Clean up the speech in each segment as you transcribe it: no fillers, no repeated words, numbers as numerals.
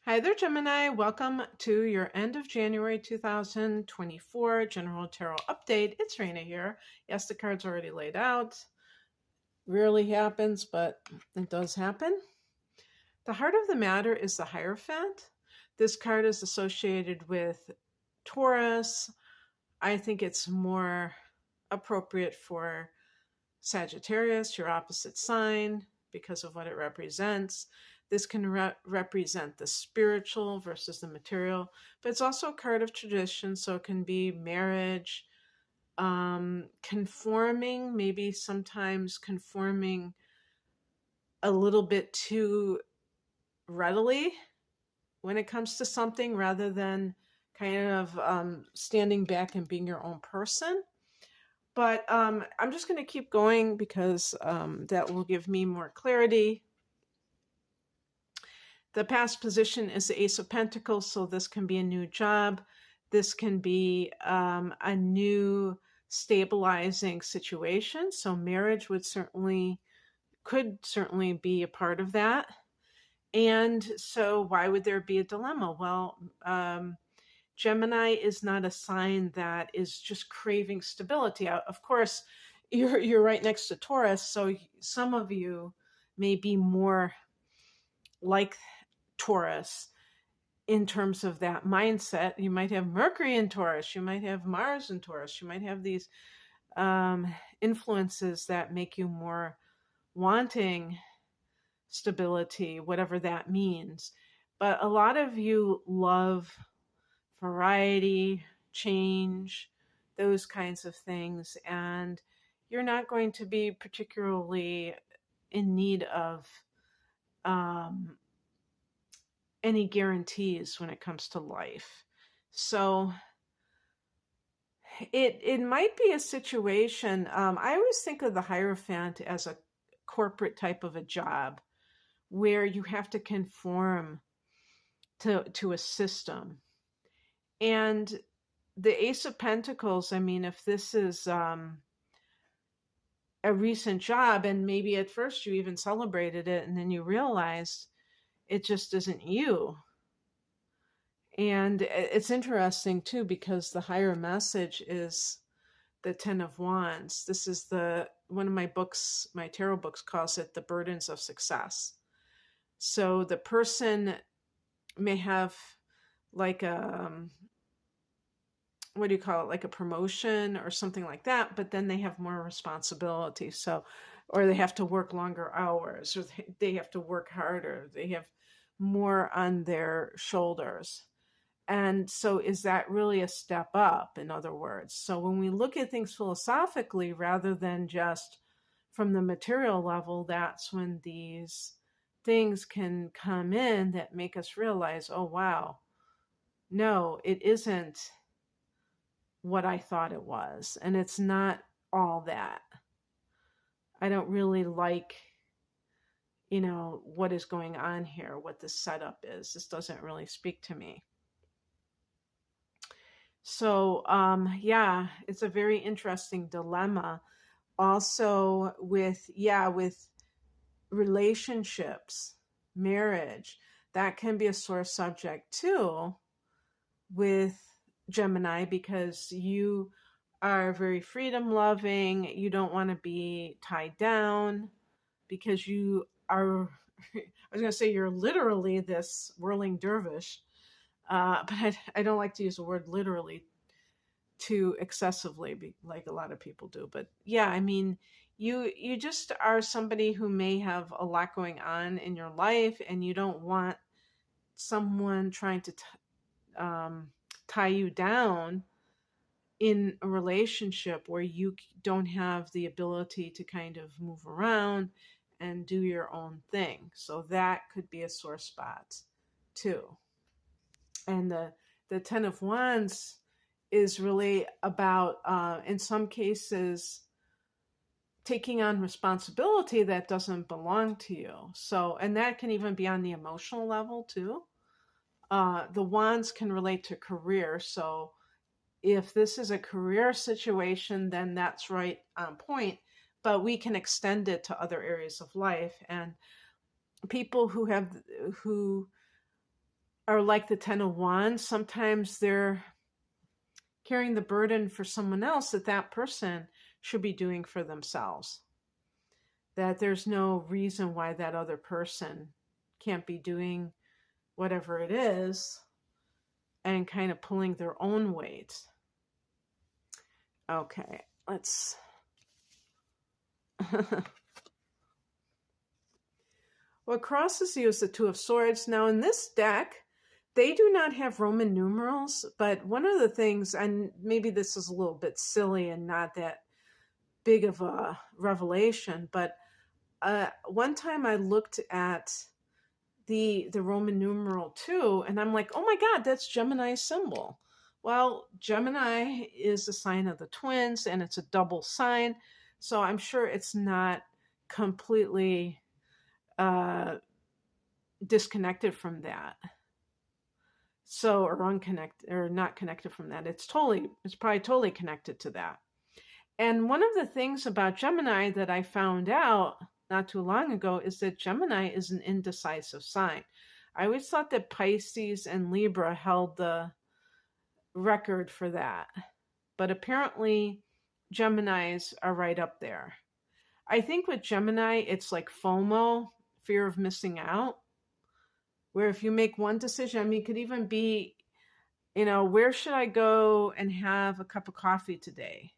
Hi there, Gemini. Welcome to your end of January 2024 General Tarot Update. It's Raina here. Yes, the card's already laid out. Rarely happens, but it does happen. The heart of the matter is the Hierophant. This card is associated with Taurus. I think it's more appropriate for Sagittarius, your opposite sign, because of what it represents. This can represent the spiritual versus the material, but it's also a card of tradition, so it can be marriage, conforming, maybe sometimes conforming a little bit too readily when it comes to something rather than kind of standing back and being your own person. But I'm just going to keep going because that will give me more clarity. The past position is the Ace of Pentacles, so this can be a new job. This can be a new stabilizing situation. So marriage could certainly be a part of that. And so why would there be a dilemma? Well, Gemini is not a sign that is just craving stability. Of course, you're right next to Taurus, so some of you may be more like Taurus in terms of that mindset. You might have Mercury in Taurus, you might have Mars in Taurus, you might have these influences that make you more wanting stability, whatever that means. But a lot of you love variety, change, those kinds of things. And you're not going to be particularly in need of any guarantees when it comes to life. So it might be a situation. I always think of the Hierophant as a corporate type of a job where you have to conform to a system. And the Ace of Pentacles, I mean, if this is a recent job and maybe at first you even celebrated it and then you realized it just isn't you. And it's interesting too, because the higher message is the Ten of Wands. This is one of my books, my tarot books calls it the burdens of success. So the person may have like what do you call it? Like a promotion or something like that, but then they have more responsibility. So, or they have to work longer hours, or they have to work harder. They have more on their shoulders. And so is that really a step up, in other words? So when we look at things philosophically, rather than just from the material level, that's when these things can come in that make us realize, oh, wow, no, it isn't what I thought it was. And it's not all that. I don't really like, what is going on here, what the setup is. This doesn't really speak to me. So, yeah, it's a very interesting dilemma. Also with relationships, marriage, that can be a sore subject too with Gemini, because you are very freedom loving. You don't want to be tied down because you are, I was going to say you're literally this whirling dervish. But I don't like to use the word literally too excessively, like a lot of people do. But yeah, I mean, you just are somebody who may have a lot going on in your life, and you don't want someone trying to tie you down in a relationship where you don't have the ability to kind of move around and do your own thing. So that could be a sore spot too. And the Ten of Wands is really about, in some cases, taking on responsibility that doesn't belong to you. So, and that can even be on the emotional level too. The wands can relate to career. So if this is a career situation, then that's right on point. But we can extend it to other areas of life. And people who are like the Ten of Wands. Sometimes they're carrying the burden for someone else that that person should be doing for themselves. That there's no reason why that other person can't be doing whatever it is and kind of pulling their own weight. Okay, let's... What crosses you is the Two of Swords. Now in this deck, they do not have Roman numerals, but one of the things, and maybe this is a little bit silly and not that big of a revelation, but one time I looked at the Roman numeral 2, and I'm like, oh my God, that's Gemini's symbol. Well, Gemini is a sign of the twins, and it's a double sign, so I'm sure it's not completely disconnected from that. So, or unconnected, or not connected from that. It's probably totally connected to that. And one of the things about Gemini that I found out not too long ago is that Gemini is an indecisive sign. I always thought that Pisces and Libra held the record for that. But apparently Geminis are right up there. I think with Gemini, it's like FOMO, fear of missing out, where if you make one decision, I mean, it could even be, where should I go and have a cup of coffee today?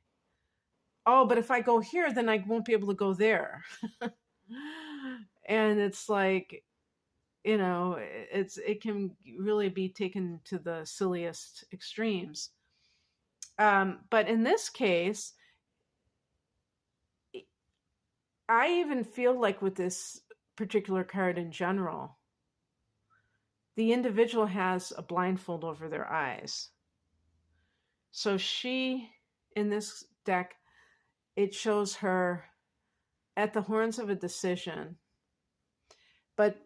Oh, but if I go here, then I won't be able to go there. And it's like, it can really be taken to the silliest extremes. But in this case, I even feel like with this particular card in general, the individual has a blindfold over their eyes. So she, in this deck, it shows her at the horns of a decision. But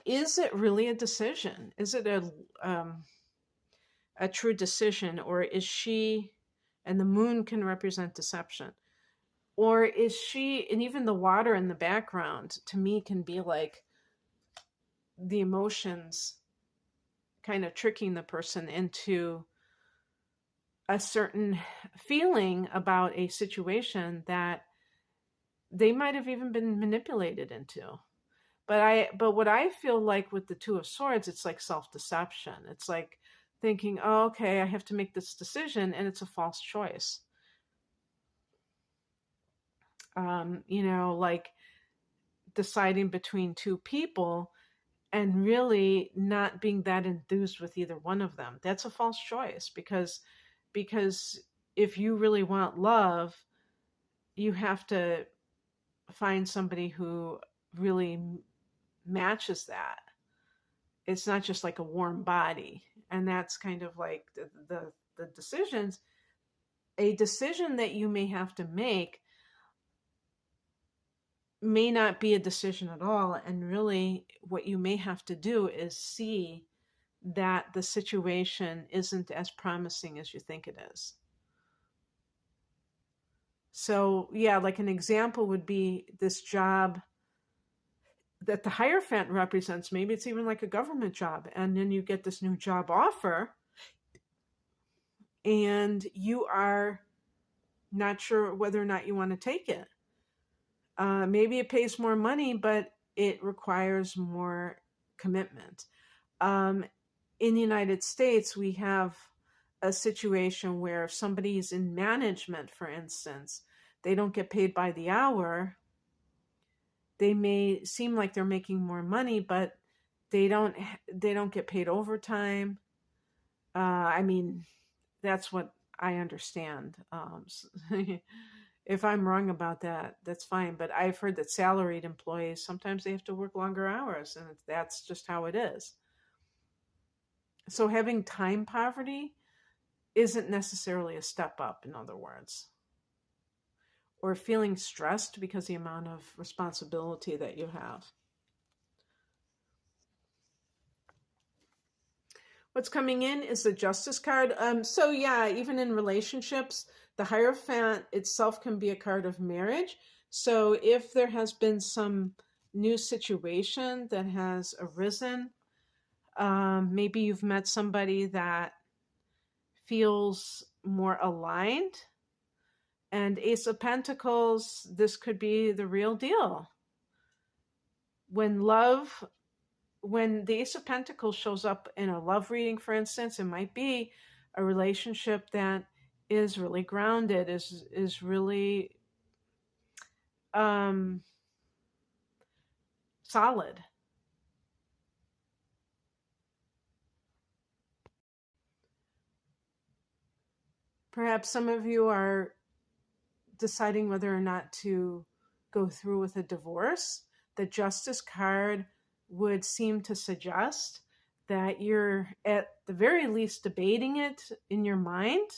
is it really a decision? Is it a true decision? Or is she, and the moon can represent deception, or is she, and even the water in the background to me can be like the emotions kind of tricking the person into a certain feeling about a situation that they might have even been manipulated into. But what I feel like with the Two of Swords, it's like self-deception. It's like thinking, oh, okay, I have to make this decision, and it's a false choice. Like deciding between two people and really not being that enthused with either one of them. That's a false choice because if you really want love, you have to find somebody who really matches that. It's not just like a warm body. And that's kind of like the decisions. A decision that you may have to make may not be a decision at all. And really what you may have to do is see that the situation isn't as promising as you think it is. So yeah, like an example would be this job that the Hierophant represents. Maybe it's even like a government job. And then you get this new job offer and you are not sure whether or not you want to take it. Maybe it pays more money, but it requires more commitment. In the United States, we have a situation where if somebody's in management, for instance, they don't get paid by the hour. They may seem like they're making more money, but they don't get paid overtime. I mean, that's what I understand. If I'm wrong about that, that's fine. But I've heard that salaried employees, sometimes they have to work longer hours, and that's just how it is. So having time poverty isn't necessarily a step up, in other words. Or feeling stressed because of the amount of responsibility that you have. What's coming in is the Justice card. So yeah, even in relationships, the Hierophant itself can be a card of marriage. So if there has been some new situation that has arisen, Maybe you've met somebody that feels more aligned. And Ace of Pentacles, this could be the real deal. When love, when the Ace of Pentacles shows up in a love reading, for instance, it might be a relationship that is really grounded, is really solid. Perhaps some of you are deciding whether or not to go through with a divorce. The Justice card would seem to suggest that you're at the very least debating it in your mind.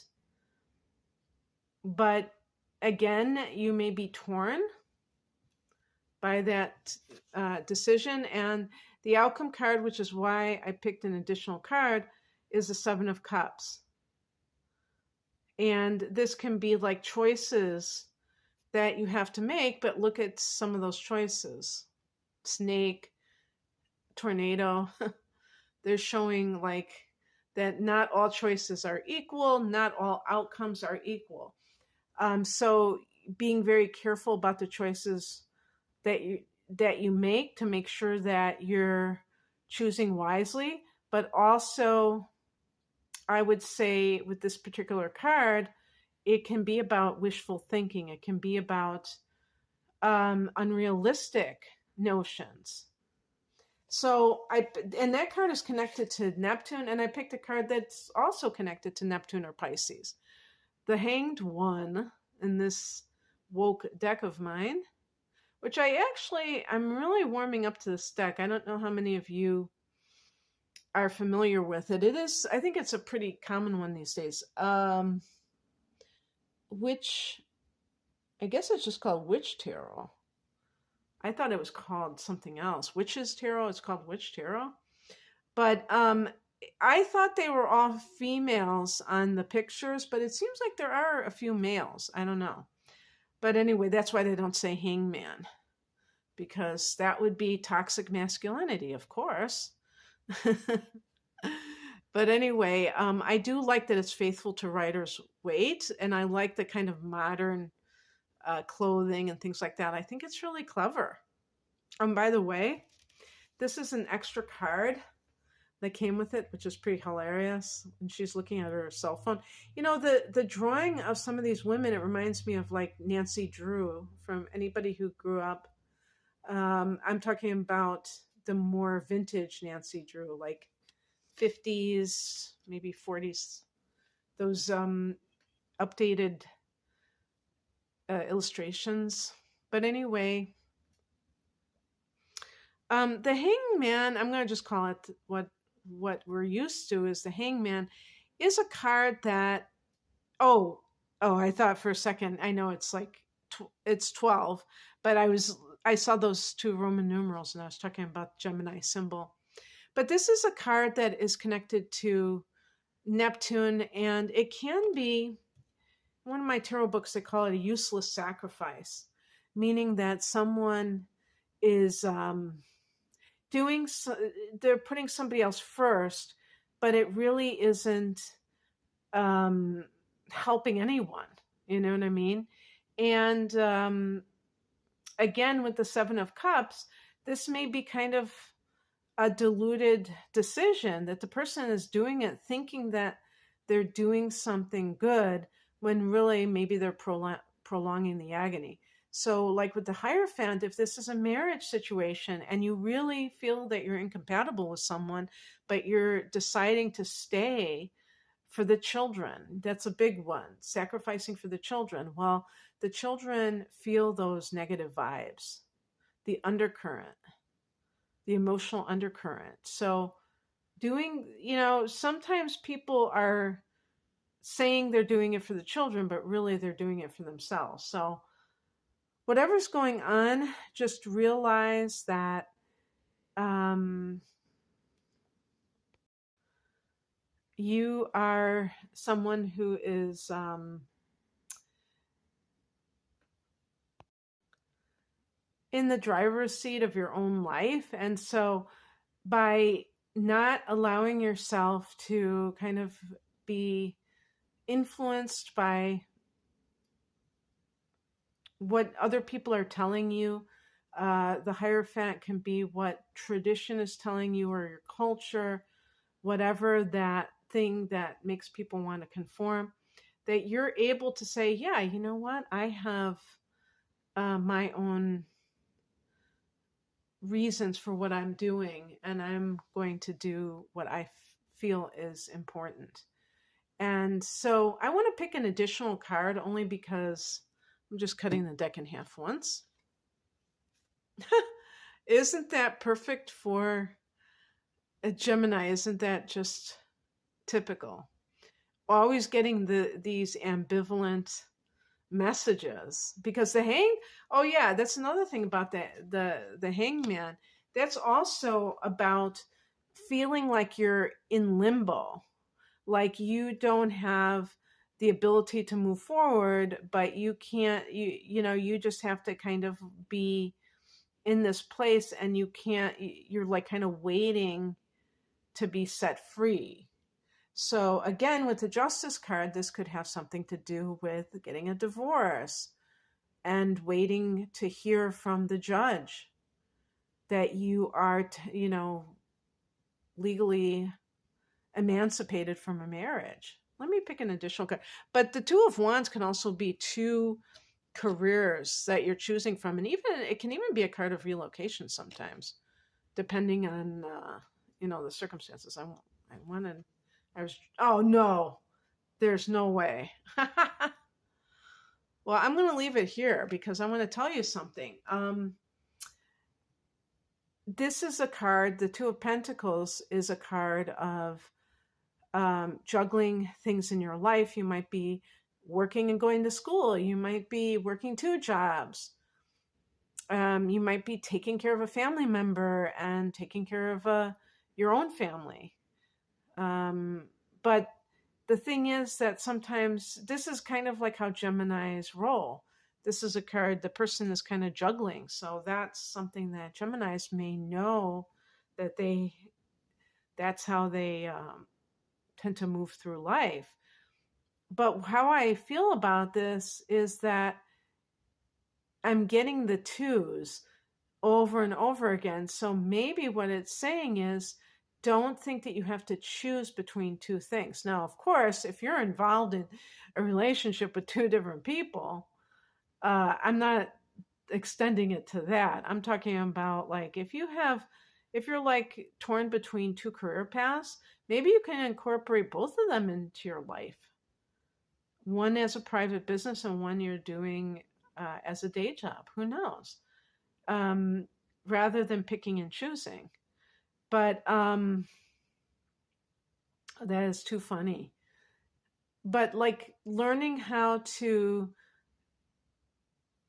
But again, you may be torn by that decision. And the outcome card, which is why I picked an additional card, is the Seven of Cups. And this can be like choices that you have to make, but look at some of those choices. Snake, tornado. They're showing like that not all choices are equal, not all outcomes are equal. So being very careful about the choices that you make to make sure that you're choosing wisely, but also I would say with this particular card, it can be about wishful thinking. It can be about unrealistic notions. So and that card is connected to Neptune, and I picked a card that's also connected to Neptune or Pisces. The Hanged One in this woke deck of mine, which I'm really warming up to this deck. I don't know how many of you are familiar with it. I think it's a pretty common one these days. Which, I guess it's just called Witch Tarot. I thought it was called something else. Witches Tarot. It's called Witch Tarot. But I thought they were all females on the pictures, but it seems like there are a few males. I don't know. But anyway, that's why they don't say hangman, because that would be toxic masculinity, of course. But anyway, I do like that it's faithful to Rider's Waite, and I like the kind of modern clothing and things like that. I think it's really clever. By the way, this is an extra card that came with it, which is pretty hilarious. And she's looking at her cell phone. You know, the drawing of some of these women, it reminds me of like Nancy Drew, from anybody who grew up. I'm talking about the more vintage Nancy Drew, like 50s, maybe 40s. Those updated illustrations. But anyway, the Hangman, I'm going to just call it what we're used to, is the Hangman is a card that, I thought for a second, I know it's like, it's 12, but I saw those two Roman numerals and I was talking about Gemini symbol. But this is a card that is connected to Neptune, and it can be, one of my tarot books, they call it a useless sacrifice, meaning that someone is they're putting somebody else first, but it really isn't helping anyone. You know what I mean? And again, with the Seven of Cups, this may be kind of a diluted decision, that the person is doing it thinking that they're doing something good when really maybe they're prolonging the agony. So like with the Hierophant, if this is a marriage situation and you really feel that you're incompatible with someone, but you're deciding to stay for the children, that's a big one, sacrificing for the children. Well, the children feel those negative vibes, the undercurrent, the emotional undercurrent. So sometimes people are saying they're doing it for the children, but really they're doing it for themselves. So whatever's going on, just realize that you are someone who is in the driver's seat of your own life. And so by not allowing yourself to kind of be influenced by what other people are telling you. The Hierophant can be what tradition is telling you or your culture, whatever that thing that makes people want to conform, that you're able to say, yeah, you know what? I have my own reasons for what I'm doing, and I'm going to do what I feel is important. And so I want to pick an additional card only because I'm just cutting the deck in half once. Isn't that perfect for a Gemini? Isn't that just typical? Always getting these ambivalent messages, because the hang, oh yeah, that's another thing about the hangman. That's also about feeling like you're in limbo, like you don't have the ability to move forward, but you can't, you just have to kind of be in this place, and you can't, you're like kind of waiting to be set free. So again, with the Justice card, this could have something to do with getting a divorce and waiting to hear from the judge that you are, legally emancipated from a marriage. Let me pick an additional card. But the Two of Wands can also be two careers that you're choosing from, and even it can even be a card of relocation sometimes, depending on the circumstances. Oh no, there's no way. Well, I'm going to leave it here because I want to tell you something. This is a card, the Two of Pentacles is a card of juggling things in your life. You might be working and going to school. You might be working two jobs. You might be taking care of a family member and taking care of your own family. But the thing is that sometimes this is kind of like how Geminis roll. This is a card, the person is kind of juggling. So that's something that Geminis may know, that that's how they tend to move through life. But how I feel about this is that I'm getting the twos over and over again. So maybe what it's saying is, don't think that you have to choose between two things. Now, of course, if you're involved in a relationship with two different people, I'm not extending it to that. I'm talking about like if you're like torn between two career paths, maybe you can incorporate both of them into your life. One as a private business and one you're doing as a day job. Who knows? Rather than picking and choosing. But that is too funny. But like learning how to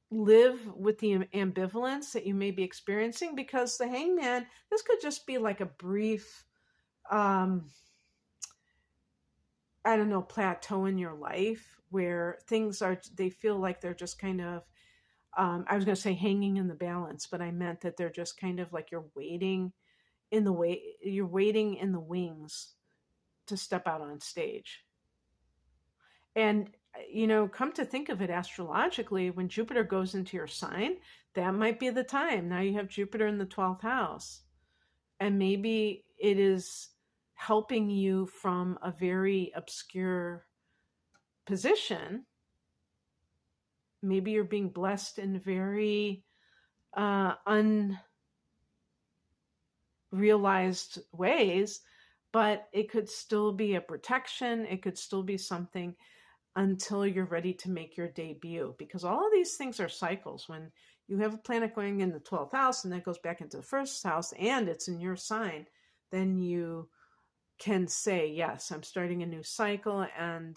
live with the ambivalence that you may be experiencing, because the Hangman, this could just be like a brief, plateau in your life where they feel like they're just kind of, I was going to say hanging in the balance, but I meant that they're just kind of like you're waiting in the wings to step out on stage. And, come to think of it astrologically, when Jupiter goes into your sign, that might be the time. Now you have Jupiter in the 12th house. And maybe it is helping you from a very obscure position. Maybe you're being blessed in very unrealized ways, but it could still be a protection. It could still be something until you're ready to make your debut, because all of these things are cycles. When you have a planet going in the 12th house and that goes back into the first house and it's in your sign, then you can say, yes, I'm starting a new cycle and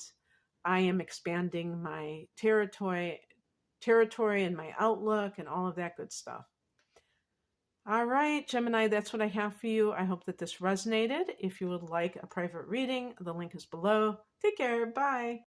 I am expanding my territory and my outlook and all of that good stuff. All right, Gemini, that's what I have for you. I hope that this resonated. If you would like a private reading, the link is below. Take care. Bye.